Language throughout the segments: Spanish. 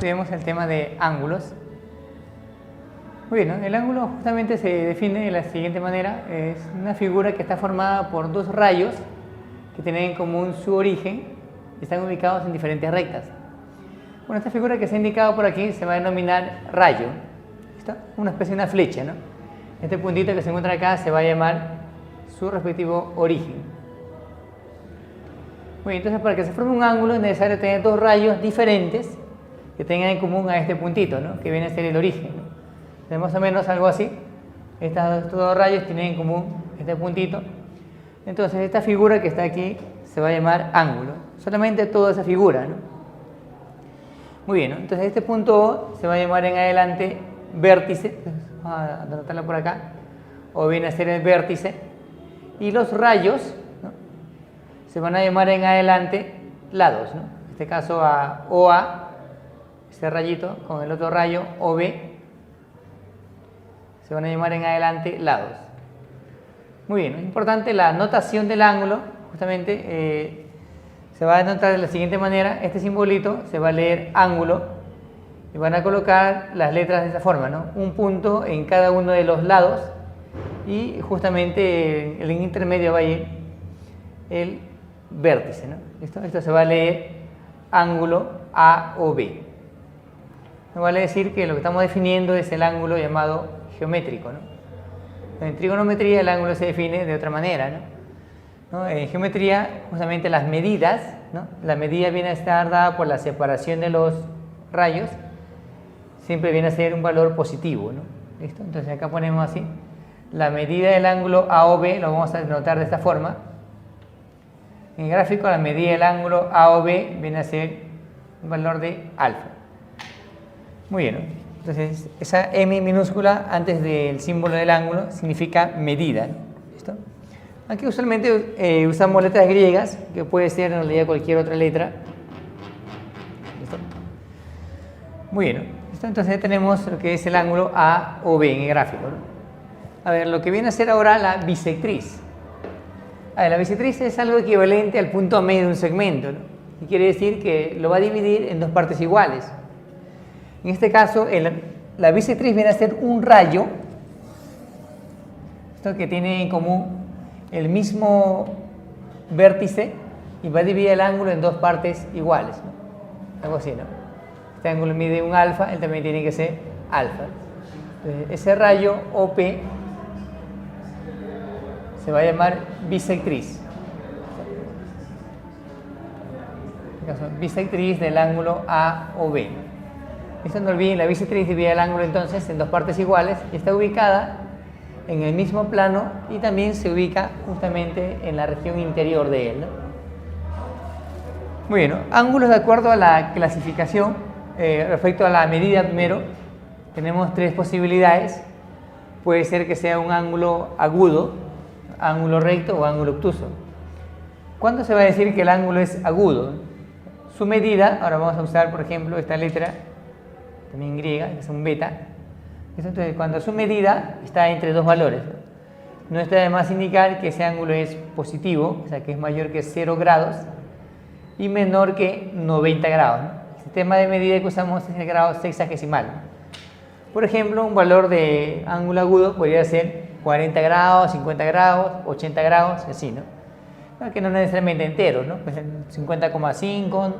estudiemos el tema de ángulos. Muy bien, ¿no? El ángulo justamente se define de la siguiente manera. Es una figura que está formada por dos rayos que tienen en común su origen y están ubicados en diferentes rectas. Bueno, esta figura que se ha indicado por aquí se va a denominar rayo. ¿Está? Una especie de una flecha, ¿no? Este puntito que se encuentra acá se va a llamar su respectivo origen. Muy bien, entonces para que se forme un ángulo es necesario tener dos rayos diferentes que tengan en común a este puntito, ¿no? Que viene a ser el origen, ¿no? Más o menos algo así. Estos dos rayos tienen en común este puntito. Entonces esta figura que está aquí se va a llamar ángulo. Solamente toda esa figura, ¿no? Muy bien, ¿no? Entonces este punto O se va a llamar en adelante vértice. Vamos a anotarlo por acá. O viene a ser el vértice. Y los rayos, ¿no?, se van a llamar en adelante lados, ¿no? En este caso a OA, este rayito, con el otro rayo OB, se van a llamar en adelante lados. Muy bien, es importante la notación del ángulo. Justamente se va a notar de la siguiente manera. Este simbolito se va a leer ángulo y van a colocar las letras de esa forma, ¿no? Un punto en cada uno de los lados y justamente el intermedio va a ir el vértice, ¿no? ¿Listo? Esto se va a leer ángulo AOB. Nos vale decir que lo que estamos definiendo es el ángulo llamado geométrico, ¿no? En trigonometría el ángulo se define de otra manera, ¿no? En geometría, justamente las medidas, ¿no? La medida viene a estar dada por la separación de los rayos, siempre viene a ser un valor positivo, ¿no? ¿Listo? Entonces acá ponemos así, la medida del ángulo AOB lo vamos a denotar de esta forma. En el gráfico la medida del ángulo AOB viene a ser un valor de alfa. Muy bien, ¿no? Entonces, esa M minúscula antes del símbolo del ángulo significa medida. ¿Listo? Aquí usualmente usamos letras griegas, que puede ser en realidad cualquier otra letra. ¿Listo? Muy bien, ¿no? ¿Listo? Entonces tenemos lo que es el ángulo AOB en el gráfico, ¿no? A ver, lo que viene a ser ahora la bisectriz. A ver, la bisectriz es algo equivalente al punto medio de un segmento, ¿no? Y quiere decir que lo va a dividir en dos partes iguales. En este caso, la bisectriz viene a ser un rayo, esto que tiene en común el mismo vértice y va a dividir el ángulo en dos partes iguales, ¿no? Algo así, ¿no? Este ángulo mide un alfa, él también tiene que ser alfa. Entonces, ese rayo OP se va a llamar bisectriz. En este caso, bisectriz del ángulo AOB. Esto no olviden, la bisectriz divide el ángulo entonces en dos partes iguales y está ubicada en el mismo plano y también se ubica justamente en la región interior de él, ¿no? Muy bien, ¿no? Ángulos de acuerdo a la clasificación, respecto a la medida primero, tenemos tres posibilidades. Puede ser que sea un ángulo agudo, ángulo recto o ángulo obtuso. ¿Cuándo se va a decir que el ángulo es agudo? Su medida, ahora vamos a usar por ejemplo esta letra, también griega, que es un beta. Entonces, cuando su medida está entre dos valores, no está de más indicar que ese ángulo es positivo, o sea que es mayor que 0 grados y menor que 90 grados, ¿no? El sistema de medida que usamos es el grado sexagesimal. Por ejemplo, un valor de ángulo agudo podría ser 40 grados, 50 grados, 80 grados, así, ¿no? Que no necesariamente entero, ¿no? Pues 50,5,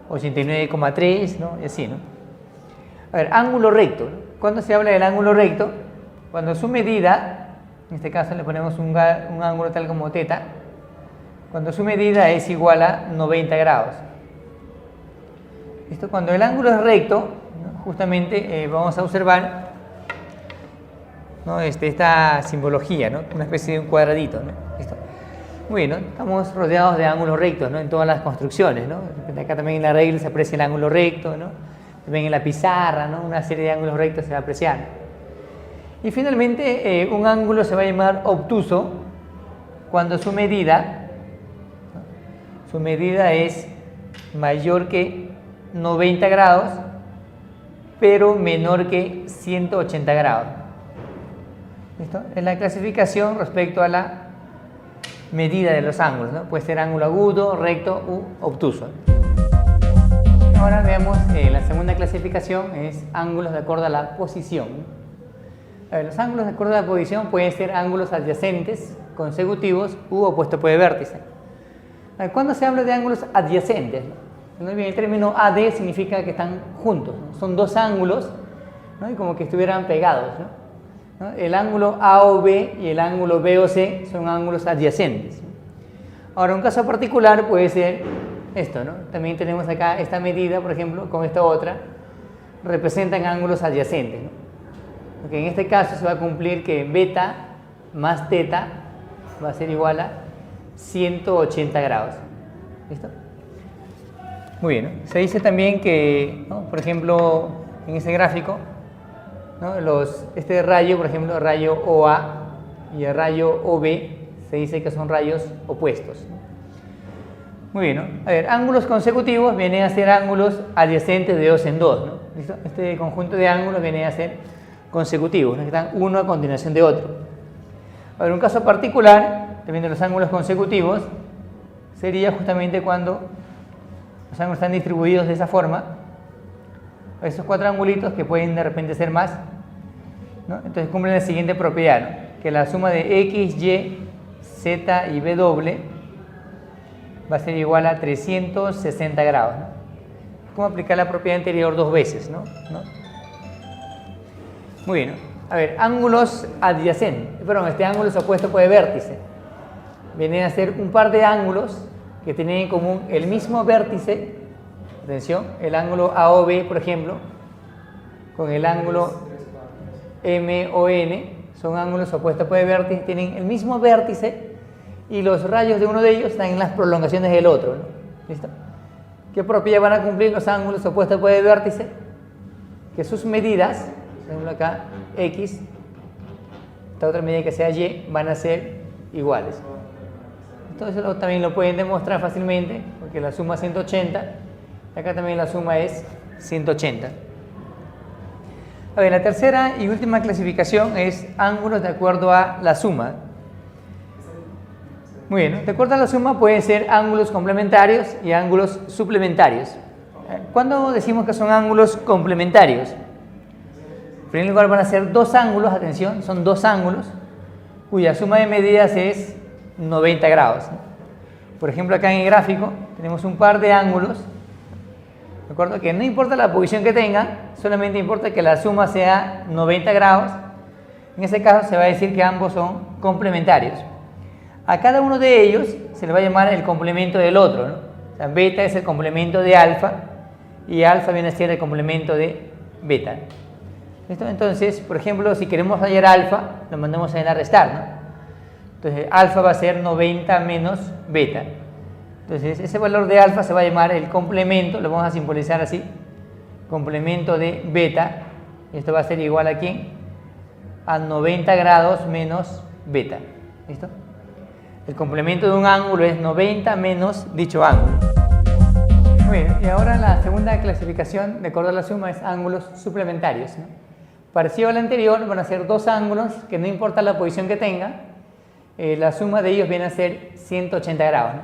89,3, ¿no? Y así, ¿no? A ver, ángulo recto, ¿no? ¿Cuándo se habla del ángulo recto? Cuando su medida, en este caso le ponemos un ángulo tal como θ, cuando su medida es igual a 90 grados. Esto, cuando el ángulo es recto, ¿no? Justamente vamos a observar, ¿no? Esta simbología, ¿no? Una especie de un cuadradito, ¿no? ¿Listo? Muy bien, ¿no? Estamos rodeados de ángulos rectos, ¿no? En todas las construcciones, ¿no? Acá también en la regla se aprecia el ángulo recto, ¿no? También en la pizarra, ¿no? Una serie de ángulos rectos se va a apreciar. Y finalmente, un ángulo se va a llamar obtuso cuando su medida es mayor que 90 grados, pero menor que 180 grados. ¿Listo? Es la clasificación respecto a la medida de los ángulos, ¿no? Puede ser ángulo agudo, recto u obtuso. Ahora veamos la segunda clasificación, es ángulos de acuerdo a la posición. A ver, los ángulos de acuerdo a la posición pueden ser ángulos adyacentes, consecutivos u opuestos por el vértice. A ver, ¿cuándo se habla de ángulos adyacentes? El término AD significa que están juntos, ¿no? Son dos ángulos, ¿no? Y como que estuvieran pegados, ¿no? El ángulo AOB y el ángulo BOC son ángulos adyacentes. Ahora, un caso particular puede ser esto, ¿no? También tenemos acá esta medida, por ejemplo, con esta otra, representan ángulos adyacentes, ¿no? Porque en este caso se va a cumplir que beta más teta va a ser igual a 180 grados. ¿Listo? Muy bien, ¿no? Se dice también que, ¿no? Por ejemplo, en este gráfico, ¿no? Este rayo, por ejemplo, el rayo OA y el rayo OB, se dice que son rayos opuestos, ¿no? Muy bien, ¿no? A ver, ángulos consecutivos vienen a ser ángulos adyacentes de dos en dos, ¿no? ¿Listo? Este conjunto de ángulos viene a ser consecutivos, ¿no? Que están uno a continuación de otro. A ver, un caso particular, también de los ángulos consecutivos, sería justamente cuando los ángulos están distribuidos de esa forma, esos cuatro angulitos que pueden de repente ser más, ¿no? Entonces cumplen la siguiente propiedad, ¿no? Que la suma de X, Y, Z y W va a ser igual a 360 grados, ¿no? ¿Cómo aplicar la propiedad anterior dos veces, ¿no? Muy bien, ¿no? A ver, ángulos adyacentes, perdón, este ángulo es opuesto por el vértice. Vienen a ser un par de ángulos que tienen en común el mismo vértice, atención, el ángulo AOB, por ejemplo, con el ángulo MON, son ángulos opuestos por el vértice, tienen el mismo vértice y los rayos de uno de ellos están en las prolongaciones del otro, ¿no? ¿Listo? ¿Qué propiedad van a cumplir los ángulos opuestos por el vértice? Que sus medidas, por ejemplo acá, X, esta otra medida que sea Y, van a ser iguales. Entonces también lo pueden demostrar fácilmente, porque la suma es 180, y acá también la suma es 180. A ver, la tercera y última clasificación es ángulos de acuerdo a la suma. Muy bien, ¿no? De acuerdo a la suma pueden ser ángulos complementarios y ángulos suplementarios. ¿Cuándo decimos que son ángulos complementarios? En primer lugar van a ser dos ángulos, atención, son dos ángulos cuya suma de medidas es 90 grados. Por ejemplo, acá en el gráfico tenemos un par de ángulos, ¿de acuerdo? Que no importa la posición que tengan, solamente importa que la suma sea 90 grados. En ese caso se va a decir que ambos son complementarios. A cada uno de ellos se le va a llamar el complemento del otro, ¿no? O sea, beta es el complemento de alfa y alfa viene a ser el complemento de beta. ¿Listo? Entonces, por ejemplo, si queremos hallar alfa, lo mandamos a restar, ¿no? Entonces, alfa va a ser 90 menos beta. Entonces, ese valor de alfa se va a llamar el complemento, lo vamos a simbolizar así, complemento de beta. Esto va a ser igual a ¿quién? A 90 grados menos beta. ¿Listo? El complemento de un ángulo es 90 menos dicho ángulo. Muy bien, y ahora la segunda clasificación de acuerdo a la suma es ángulos suplementarios, ¿no? Parecido al anterior, van a ser dos ángulos que no importa la posición que tengan, la suma de ellos viene a ser 180 grados, ¿no?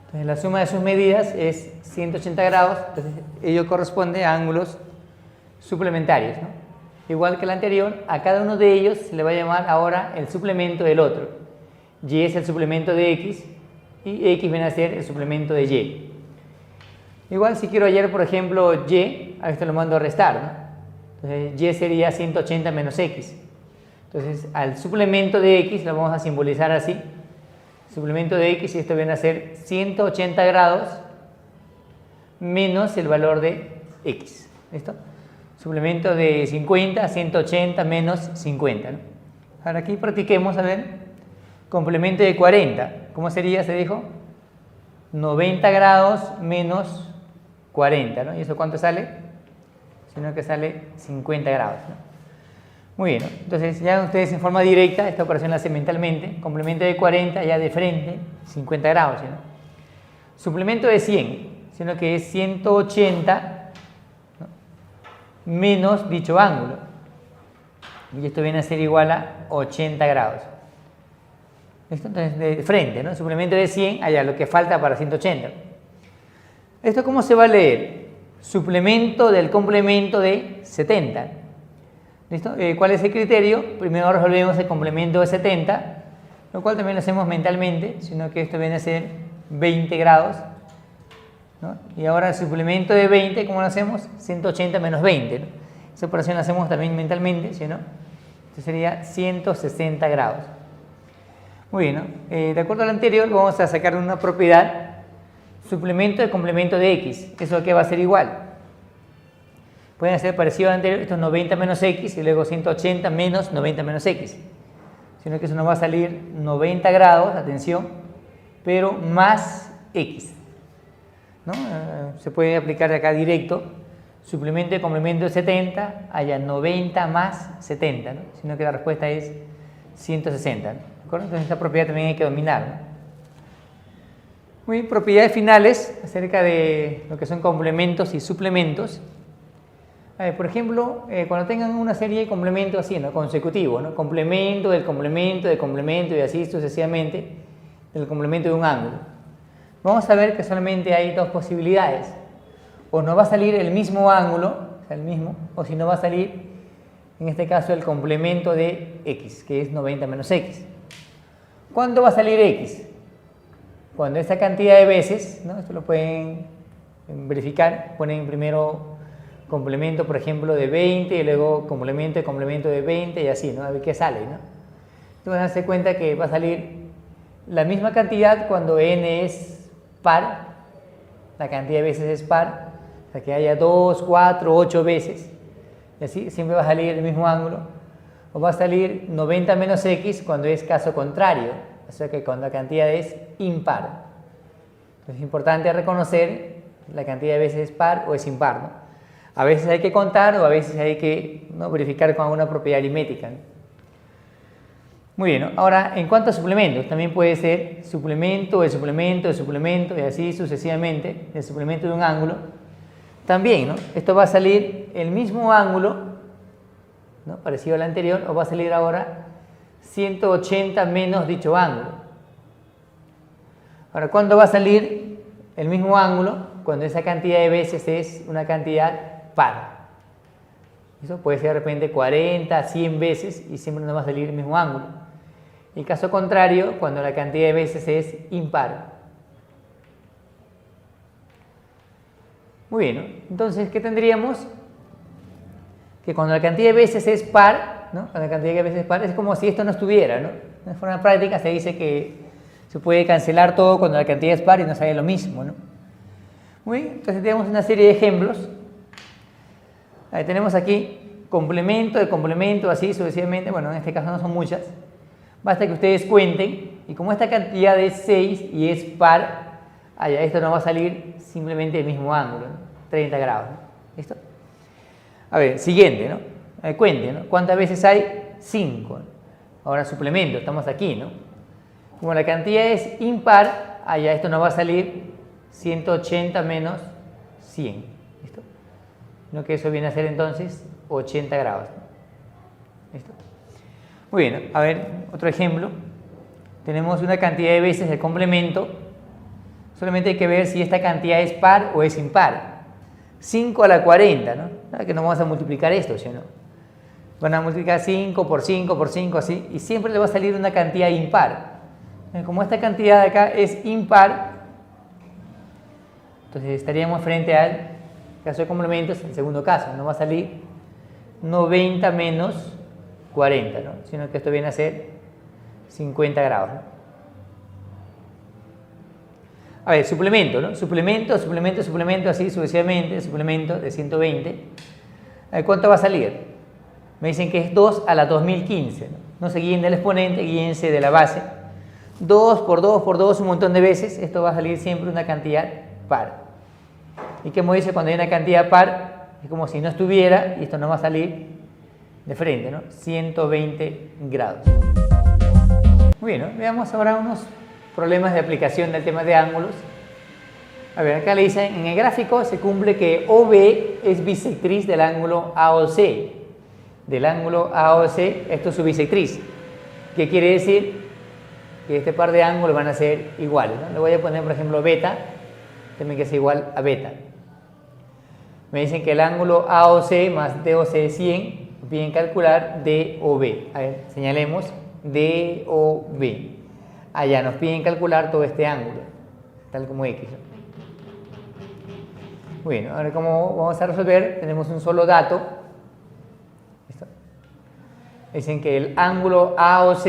Entonces la suma de sus medidas es 180 grados, entonces ello corresponde a ángulos suplementarios, ¿no? Igual que el anterior, a cada uno de ellos se le va a llamar ahora el suplemento del otro. Y es el suplemento de X y X viene a ser el suplemento de Y. Igual si quiero hallar, por ejemplo, Y, a esto lo mando a restar, ¿no? Entonces Y sería 180 menos X. Entonces al suplemento de X lo vamos a simbolizar así. Suplemento de X y esto viene a ser 180 grados menos el valor de X. ¿Listo? Suplemento de 50, 180 menos 50, ¿no? Ahora aquí practiquemos, a ver. Complemento de 40, ¿cómo sería? Se dijo 90 grados menos 40, ¿no? ¿Y eso cuánto sale? Sino que sale 50 grados, ¿no? Muy bien, ¿no? Entonces ya ustedes en forma directa, esta operación la hacen mentalmente. Complemento de 40 ya de frente, 50 grados, ¿no? Suplemento de 100, sino que es 180, ¿no? Menos dicho ángulo. Y esto viene a ser igual a 80 grados. ¿Listo? Entonces, de frente, ¿no? Suplemento de 100, allá lo que falta para 180. ¿Esto cómo se va a leer? suplemento del complemento de 70. ¿Listo? ¿Cuál es el criterio? Primero resolvemos el complemento de 70, lo cual también lo hacemos mentalmente, sino que esto viene a ser 20 grados, ¿no? Y ahora el suplemento de 20, ¿cómo lo hacemos? 180 menos 20, ¿no? Esa operación la hacemos también mentalmente, ¿sí o no? Esto sería 160 grados. Muy bien, ¿no? De acuerdo al anterior, vamos a sacar una propiedad, suplemento de complemento de x. ¿Eso qué va a ser igual? Pueden hacer parecido al anterior, esto es 90 menos x y luego 180 menos 90 menos x. Sino que eso nos va a salir 90 grados, atención, pero más x, ¿no? Se puede aplicar de acá directo, suplemento de complemento de 70, haya 90 más 70, ¿no? Sino que la respuesta es 160, ¿no? ¿De acuerdo? Entonces esta propiedad también hay que dominar, ¿no? Muy bien, propiedades finales acerca de lo que son complementos y suplementos. Por ejemplo, cuando tengan una serie de complementos así, ¿no? Consecutivos, ¿no? Complemento del complemento del complemento y así sucesivamente del complemento de un ángulo. Vamos a ver que solamente hay dos posibilidades. O no va a salir el mismo ángulo, o sea, el mismo, o si no va a salir, en este caso, el complemento de x, que es 90 menos x. ¿Cuándo va a salir x? Cuando esta cantidad de veces, ¿no? Esto lo pueden verificar, ponen primero complemento, por ejemplo, de 20 y luego complemento de 20 y así, ¿no? A ver qué sale, ¿no? Entonces van a darse cuenta que va a salir la misma cantidad cuando n es par, la cantidad de veces es par, o sea que haya 2, 4, 8 veces, y así siempre va a salir el mismo ángulo, o va a salir 90 menos x cuando es caso contrario, o sea que cuando la cantidad es impar. Entonces es importante reconocer la cantidad de veces es par o es impar, ¿no? A veces hay que contar o a veces hay que, ¿no? verificar con alguna propiedad aritmética, ¿no? Muy bien, ¿no? Ahora, en cuanto a suplementos, también puede ser suplemento, el suplemento, el suplemento y así sucesivamente, el suplemento de un ángulo. También, ¿no? Esto va a salir el mismo ángulo, ¿no? Parecido al anterior, o va a salir ahora 180 menos dicho ángulo. Ahora, ¿cuándo va a salir el mismo ángulo? Cuando esa cantidad de veces es una cantidad par. Eso puede ser de repente 40, 100 veces y siempre nos va a salir el mismo ángulo. Y caso contrario, cuando la cantidad de veces es impar. Muy bien, ¿no? Entonces, ¿qué tendríamos? Que cuando la cantidad de veces es par, ¿no? Cuando la cantidad de veces es par, es como si esto no estuviera, ¿no? De forma práctica se dice que se puede cancelar todo cuando la cantidad es par y nos sale lo mismo, ¿no? Muy bien, entonces tenemos una serie de ejemplos. Ahí tenemos aquí complemento de complemento, así sucesivamente. Bueno, en este caso no son muchas. Basta que ustedes cuenten. Y como esta cantidad es 6 y es par, allá esto nos va a salir simplemente el mismo ángulo, ¿no? 30 grados, ¿no? ¿Listo? A ver, siguiente, ¿no? Cuenten, ¿no? ¿Cuántas veces hay? 5. Ahora suplemento, estamos aquí, ¿no? Como la cantidad es impar, allá esto nos va a salir 180 menos 100. ¿Listo? Lo que eso viene a ser entonces 80 grados. ¿Listo? Muy bien, a ver, otro ejemplo. Tenemos una cantidad de veces el complemento. Solamente hay que ver si esta cantidad es par o es impar. 5 a la 40, ¿no? Nada que no vamos a multiplicar esto, ¿sí o no? Van a multiplicar 5 por 5 por 5, así, y siempre le va a salir una cantidad impar. Como esta cantidad de acá es impar, entonces estaríamos frente al caso de complementos, el segundo caso, nos va a salir 90 menos 40, ¿no? Sino que esto viene a ser 50 grados, ¿no? A ver, suplemento, ¿no? Suplemento, suplemento, suplemento, así sucesivamente, suplemento de 120. A ver, ¿cuánto va a salir? Me dicen que es 2 a la 2015, ¿no? No se guíen del exponente, guíense de la base. 2 por 2 por 2 un montón de veces, esto va a salir siempre una cantidad par. Y como dice, cuando hay una cantidad par, es como si no estuviera y esto no va a salir de frente, ¿no? 120 grados. Muy bien, ¿no? Veamos ahora unos problemas de aplicación del tema de ángulos. A ver, acá le dicen, en el gráfico se cumple que OB es bisectriz del ángulo AOC. Del ángulo AOC, esto es su bisectriz. ¿Qué quiere decir? Que este par de ángulos van a ser iguales, ¿no? Le voy a poner, por ejemplo, beta, también que sea igual a beta. Me dicen que el ángulo AOC más DOC es 100, nos piden calcular DOB. A ver, señalemos DOB. Allá nos piden calcular todo este ángulo, tal como X. Bueno, ahora cómo vamos a resolver, tenemos un solo dato. ¿Listo? Dicen que el ángulo AOC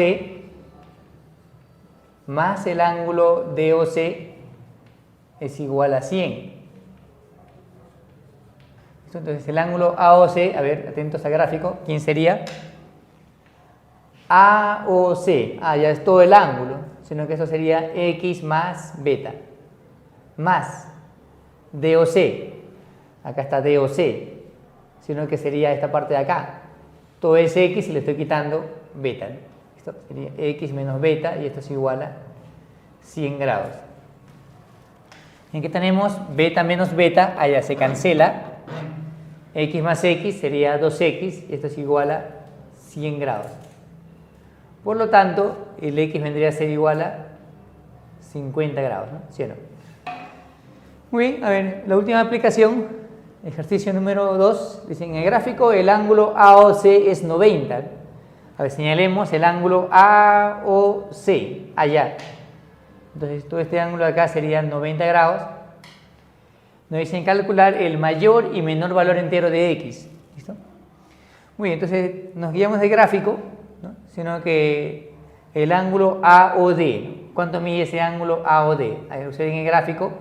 más el ángulo DOC es igual a 100. Entonces el ángulo AOC, a ver, atentos al gráfico, ¿quién sería? AOC, ya es todo el ángulo, sino que eso sería X más beta, más DOC, acá está DOC, sino que sería esta parte de acá, todo es X y le estoy quitando beta, ¿no? Esto sería X menos beta y esto es igual a 100 grados. Y aquí tenemos beta menos beta, allá se cancela, X más X sería 2X y esto es igual a 100 grados. Por lo tanto, el X vendría a ser igual a 50 grados, ¿no? ¿Sí o no? Muy bien, a ver, la última aplicación, ejercicio número 2, dice en el gráfico el ángulo AOC es 90. A ver, señalemos el ángulo AOC, allá. Entonces, todo este ángulo de acá sería 90 grados. Nos dicen calcular el mayor y menor valor entero de X. ¿Listo? Muy bien, entonces nos guiamos del gráfico, ¿no? Sino que el ángulo AOD, ¿no? ¿Cuánto mide ese ángulo AOD? Ahí ustedes en el gráfico,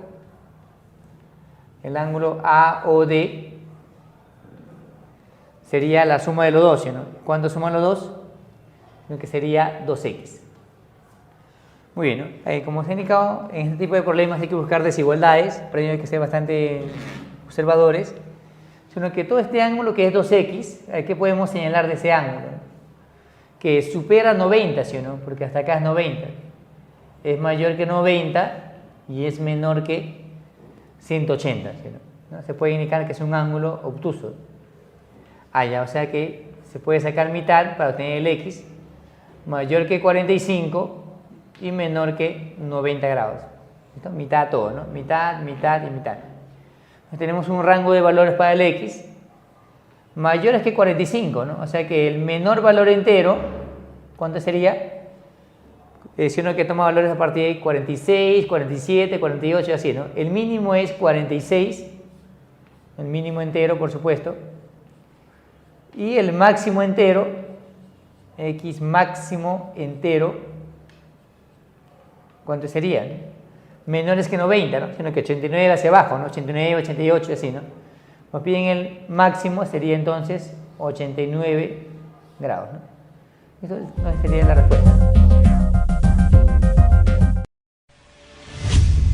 el ángulo AOD sería la suma de los dos, ¿no? ¿Cuánto suman los dos? Lo que sería 2X. Muy bien, ¿no? Como os he indicado, en este tipo de problemas hay que buscar desigualdades, pero hay que ser bastante observadores, sino que todo este ángulo que es 2X, ¿qué podemos señalar de ese ángulo? Que supera 90, ¿sí o no? Porque hasta acá es 90. Es mayor que 90 y es menor que 180, ¿sí o no? Se puede indicar que es un ángulo obtuso. Ya, o sea que se puede sacar mitad para obtener el X, mayor que 45 y menor que 90 grados. ¿Listo? Mitad todo, ¿no? Mitad, mitad y mitad. Entonces tenemos un rango de valores para el X mayores que 45, ¿no? O sea que el menor valor entero, ¿cuánto sería? Si uno que toma valores a partir de 46, 47, 48 y así, ¿no? El mínimo es 46, el mínimo entero, por supuesto, y el máximo entero, X máximo entero, ¿cuánto sería? Menores que 90, ¿no? Sino que 89 hacia abajo, ¿no? 89, 88 y así, ¿no? Nos piden el máximo, sería entonces 89 grados, ¿no? Eso sería la respuesta.